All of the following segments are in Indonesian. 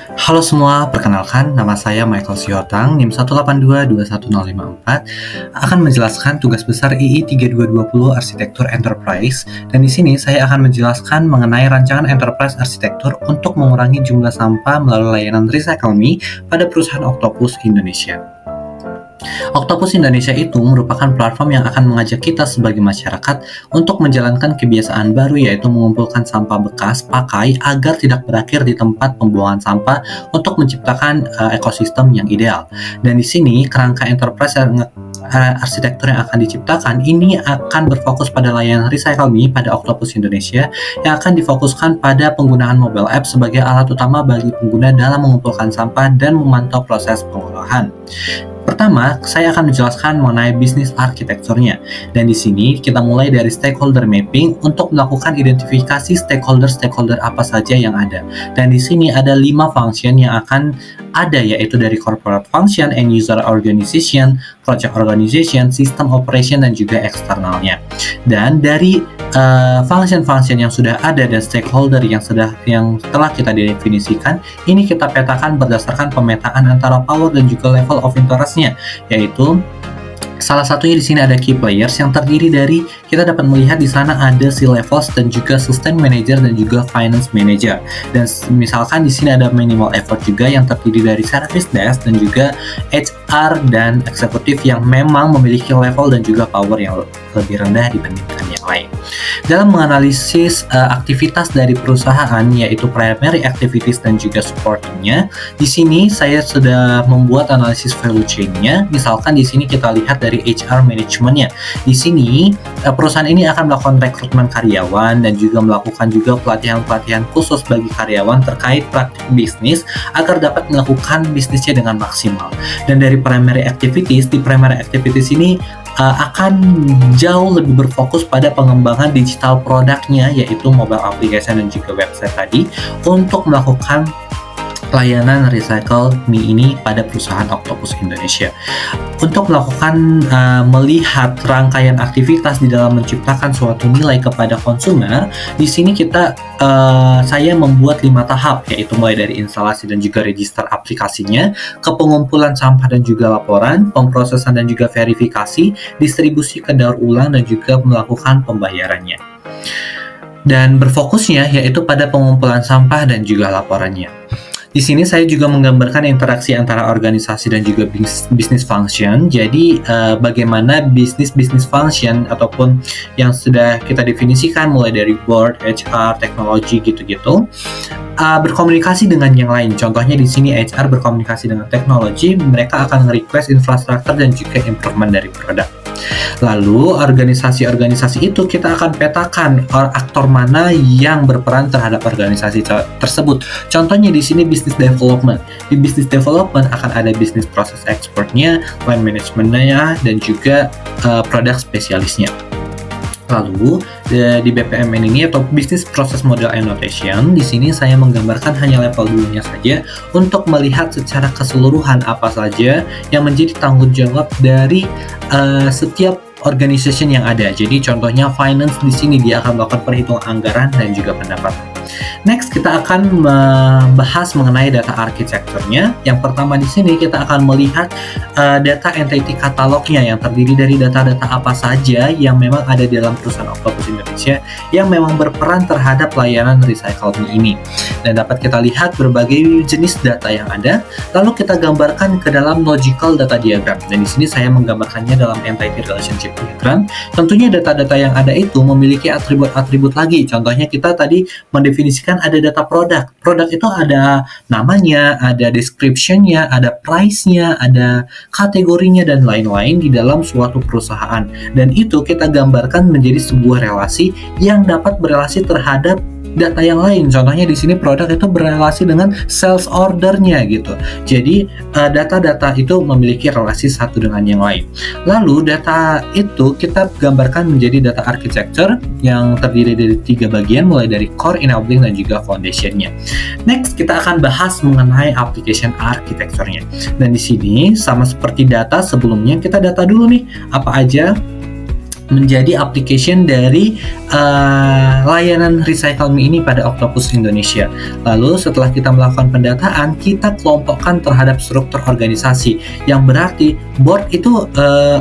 Halo semua, perkenalkan nama saya Michael Siotang, NIM 1822154, akan menjelaskan tugas besar II 3220 Arsitektur Enterprise, dan di sini saya akan menjelaskan mengenai rancangan enterprise arsitektur untuk mengurangi jumlah sampah melalui layanan Recycle Me pada perusahaan Octopus Indonesia. Octopus Indonesia itu merupakan platform yang akan mengajak kita sebagai masyarakat untuk menjalankan kebiasaan baru, yaitu mengumpulkan sampah bekas pakai agar tidak berakhir di tempat pembuangan sampah untuk menciptakan ekosistem yang ideal. Dan di sini kerangka enterprise arsitektur yang akan diciptakan ini akan berfokus pada layanan Recycle Me pada Octopus Indonesia yang akan difokuskan pada penggunaan mobile app sebagai alat utama bagi pengguna dalam mengumpulkan sampah dan memantau proses pengolahan. Pertama, saya akan menjelaskan mengenai bisnis arsitekturnya. Dan di sini kita mulai dari stakeholder mapping untuk melakukan identifikasi stakeholder apa saja yang ada. Dan di sini ada 5 function yang akan ada, yaitu dari corporate function, end user organization, project organization, system operation, dan juga eksternalnya. Dan dari function-function yang sudah ada dan stakeholder yang telah kita definisikan, ini kita petakan berdasarkan pemetaan antara power dan juga level of interest-nya, yaitu salah satunya di sini ada key players yang terdiri dari, kita dapat melihat di sana ada C-levels dan juga sustain manager dan juga finance manager. Dan misalkan di sini ada minimal effort juga yang terdiri dari service desk dan juga HR dan eksekutif yang memang memiliki level dan juga power yang lebih rendah dibandingkan yang lain. Dalam menganalisis aktivitas dari perusahaan, yaitu primary activities dan juga supportingnya, di sini saya sudah membuat analisis value chain-nya. Misalkan di sini kita lihat dari HR manajemennya. Di sini perusahaan ini akan melakukan rekrutmen karyawan dan juga melakukan juga pelatihan-pelatihan khusus bagi karyawan terkait praktik bisnis agar dapat melakukan bisnisnya dengan maksimal. Dan dari primary activities, di primary activities ini akan jauh lebih berfokus pada pengembangan digital produknya, yaitu mobile application dan juga website tadi, untuk melakukan layanan Recycle Me ini pada perusahaan Octopus Indonesia. Untuk melakukan melihat rangkaian aktivitas di dalam menciptakan suatu nilai kepada konsumer, di sini saya membuat 5 tahap, yaitu mulai dari instalasi dan juga register aplikasinya, ke pengumpulan sampah dan juga laporan, pemrosesan dan juga verifikasi, distribusi ke daur ulang dan juga melakukan pembayarannya. Dan berfokusnya yaitu pada pengumpulan sampah dan juga laporannya. Di sini saya juga menggambarkan interaksi antara organisasi dan juga business function. Jadi bagaimana business function ataupun yang sudah kita definisikan mulai dari board, HR, teknologi gitu-gitu berkomunikasi dengan yang lain. Contohnya di sini HR berkomunikasi dengan teknologi, mereka akan request infrastruktur dan juga improvement dari produk. Lalu organisasi-organisasi itu kita akan petakan aktor mana yang berperan terhadap organisasi tersebut. Contohnya di sini business development. Di business development akan ada business process expertnya, line managementnya, dan juga produk spesialisnya. Lalu di BPMN ini atau Business Process Model Annotation, di sini saya menggambarkan hanya level 2-nya saja untuk melihat secara keseluruhan apa saja yang menjadi tanggung jawab dari setiap organization yang ada. Jadi contohnya finance, di sini dia akan melakukan perhitungan anggaran dan juga pendapatan. Next, kita akan membahas mengenai data arsitekturnya. Yang pertama di sini kita akan melihat data entity katalognya yang terdiri dari data-data apa saja yang memang ada di dalam perusahaan Octopus Indonesia yang memang berperan terhadap layanan Recycle Me ini. Dan dapat kita lihat berbagai jenis data yang ada. Lalu kita gambarkan ke dalam logical data diagram. Dan di sini saya menggambarkannya dalam entity relationship diagram. Tentunya data-data yang ada itu memiliki atribut-atribut lagi. Contohnya kita tadi mendefinisikan ada data produk. Produk itu ada namanya, ada description-nya, ada price-nya, ada kategorinya, dan lain-lain di dalam suatu perusahaan. Dan itu kita gambarkan menjadi sebuah relasi yang dapat berelasi terhadap data yang lain. Contohnya di sini produk itu berelasi dengan sales ordernya gitu. Jadi data-data itu memiliki relasi satu dengan yang lain. Lalu data itu kita gambarkan menjadi data architecture yang terdiri dari 3 bagian, mulai dari core, enabling, dan juga foundation-nya. Next, kita akan bahas mengenai application architecture-nya. Dan di sini sama seperti data sebelumnya, kita data dulu nih apa aja menjadi application dari layanan Recycle Me ini pada Octopus Indonesia. Lalu setelah kita melakukan pendataan, kita kelompokkan terhadap struktur organisasi, yang berarti board itu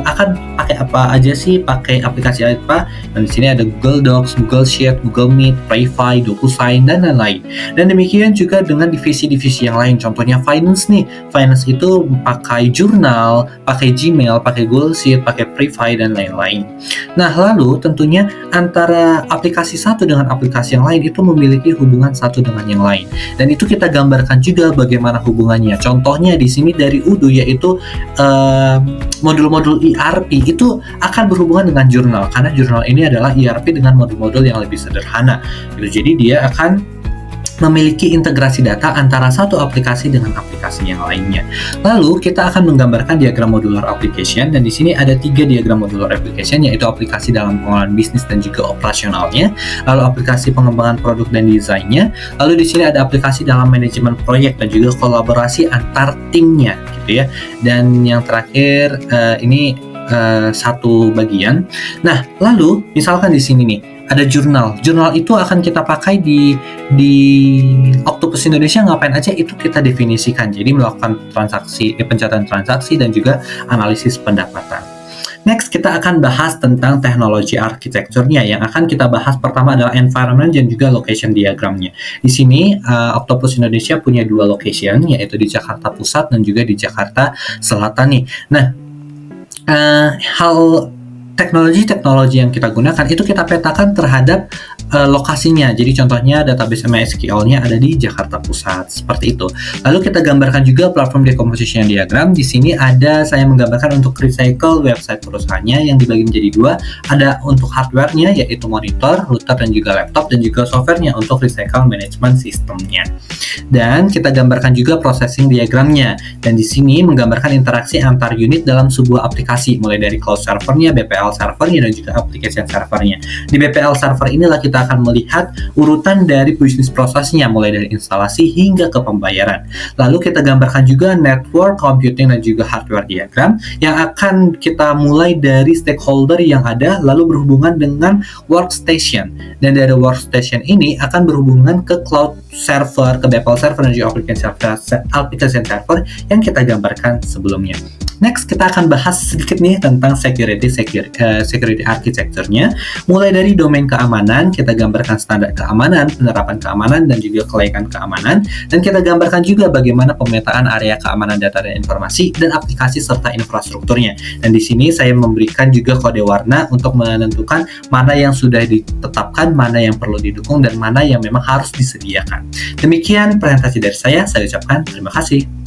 akan pakai apa aja sih, pakai aplikasi apa. Dan di sini ada Google Docs, Google Sheet, Google Meet, Playfy, DocuSign, dan lain-lain. Dan demikian juga dengan divisi-divisi yang lain. Contohnya finance nih, finance itu pakai jurnal, pakai Gmail, pakai Google Sheet, pakai Playfy, dan lain-lain. Nah, lalu tentunya antara aplikasi satu dengan aplikasi yang lain itu memiliki hubungan satu dengan yang lain. Dan itu kita gambarkan juga bagaimana hubungannya. Contohnya di sini dari Udo, yaitu modul-modul ERP itu akan berhubungan dengan jurnal, karena jurnal ini adalah ERP dengan modul-modul yang lebih sederhana. Jadi dia akan memiliki integrasi data antara satu aplikasi dengan aplikasi yang lainnya. Lalu kita akan menggambarkan diagram modular application, dan di sini ada 3 diagram modular application, yaitu aplikasi dalam pengelolaan bisnis dan juga operasionalnya, lalu aplikasi pengembangan produk dan desainnya, lalu di sini ada aplikasi dalam manajemen proyek dan juga kolaborasi antar timnya, gitu ya. Dan yang terakhir ini satu bagian. Nah, lalu misalkan di sini nih ada jurnal. Jurnal itu akan kita pakai di Octopus Indonesia ngapain aja, itu kita definisikan. Jadi melakukan transaksi, pencatatan transaksi dan juga analisis pendapatan. Next, kita akan bahas tentang teknologi arsitekturnya. Yang akan kita bahas pertama adalah environment dan juga location diagramnya. Di sini Octopus Indonesia punya 2 location, yaitu di Jakarta Pusat dan juga di Jakarta Selatan nih. Nah, hal teknologi yang kita gunakan itu kita petakan terhadap lokasinya. Jadi contohnya database MySQL-nya ada di Jakarta Pusat, seperti itu. Lalu kita gambarkan juga platform decomposition diagram. Di sini ada saya menggambarkan untuk recycle website perusahaannya yang dibagi menjadi 2. Ada untuk hardware-nya yaitu monitor, router, dan juga laptop, dan juga software-nya untuk recycle management system-nya. Dan kita gambarkan juga processing diagramnya. Dan di sini menggambarkan interaksi antar unit dalam sebuah aplikasi, mulai dari cloud servernya, BPL servernya, dan juga application servernya. Di BPL server inilah kita akan melihat urutan dari bisnis prosesnya, mulai dari instalasi hingga ke pembayaran. Lalu kita gambarkan juga network, computing, dan juga hardware diagram yang akan kita mulai dari stakeholder yang ada, lalu berhubungan dengan workstation. Dan dari workstation ini akan berhubungan ke cloud server, ke BPL server, dan juga application server yang kita gambarkan sebelumnya. Next, kita akan bahas sedikit nih tentang security architecture-nya. Mulai dari domain keamanan, kita gambarkan standar keamanan, penerapan keamanan, dan juga kelayakan keamanan. Dan kita gambarkan juga bagaimana pemetaan area keamanan data dan informasi, dan aplikasi serta infrastrukturnya. Dan di sini saya memberikan juga kode warna untuk menentukan mana yang sudah ditetapkan, mana yang perlu didukung, dan mana yang memang harus disediakan. Demikian presentasi dari saya ucapkan terima kasih.